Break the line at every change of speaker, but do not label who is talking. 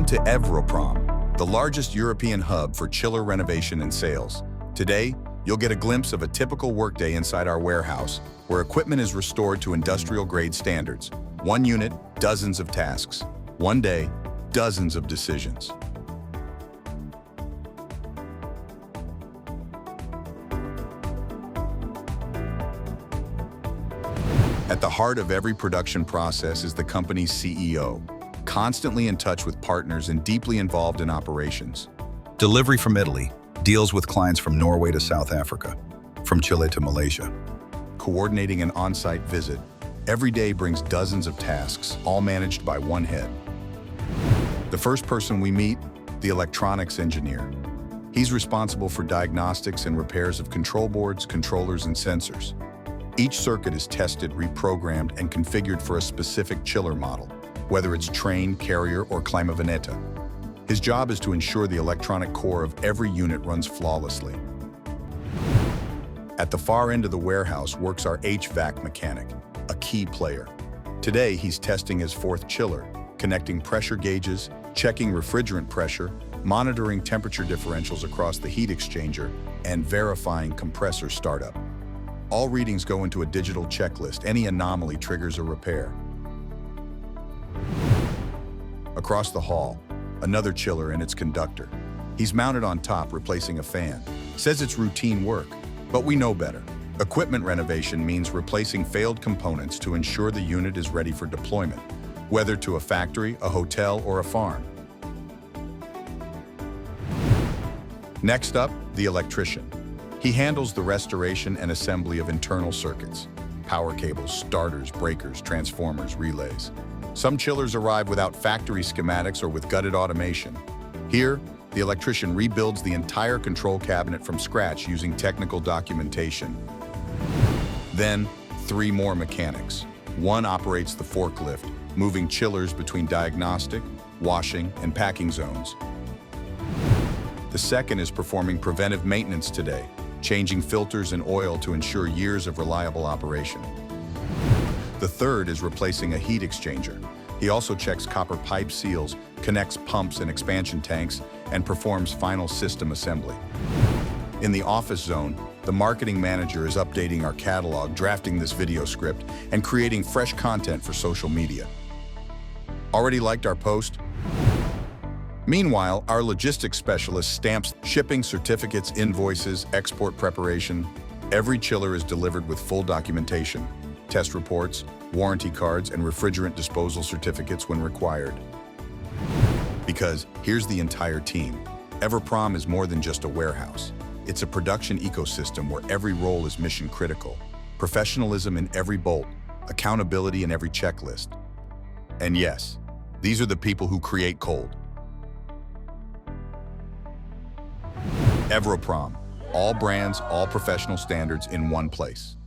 to Evroprom, the largest European hub for chiller renovation and sales. Today, you'll get a glimpse of a typical workday inside our warehouse, where equipment is restored to industrial-grade standards. One unit, dozens of tasks. One day, dozens of decisions. At the heart of every production process is the company's CEO, constantly in touch with partners and deeply involved in operations.
Delivery from Italy deals with clients from Norway to South Africa, from Chile to Malaysia.
Coordinating an on-site visit, every day brings dozens of tasks, all managed by one head. The first person we meet, the electronics engineer. He's responsible for diagnostics and repairs of control boards, controllers, and sensors. Each circuit is tested, reprogrammed, and configured for a specific chiller model, whether it's train, carrier, or climavanetta. His job is to ensure the electronic core of every unit runs flawlessly. At the far end of the warehouse works our HVAC mechanic, a key player. Today, he's testing his fourth chiller, connecting pressure gauges, checking refrigerant pressure, monitoring temperature differentials across the heat exchanger, and verifying compressor startup. All readings go into a digital checklist. Any anomaly triggers a repair. Across the hall, another chiller and its conductor. He's mounted on top, replacing a fan. Says it's routine work, but we know better. Equipment renovation means replacing failed components to ensure the unit is ready for deployment, whether to a factory, a hotel, or a farm. Next up, the electrician. He handles the restoration and assembly of internal circuits, power cables, starters, breakers, transformers, relays. Some chillers arrive without factory schematics or with gutted automation. Here, the electrician rebuilds the entire control cabinet from scratch using technical documentation. Then, three more mechanics. One operates the forklift, moving chillers between diagnostic, washing, and packing zones. The second is performing preventive maintenance today, changing filters and oil to ensure years of reliable operation. The third is replacing a heat exchanger. He also checks copper pipe seals, connects pumps and expansion tanks, and performs final system assembly. In the office zone, the marketing manager is updating our catalog, drafting this video script, and creating fresh content for social media. Already liked our post? Meanwhile, our logistics specialist stamps shipping certificates, invoices, export preparation. Every chiller is delivered with full documentation, test reports, warranty cards, and refrigerant disposal certificates when required. Because here's the entire team. Evroprom is more than just a warehouse. It's a production ecosystem where every role is mission critical. Professionalism in every bolt, accountability in every checklist. And yes, these are the people who create cold. Evroprom, all brands, all professional standards in one place.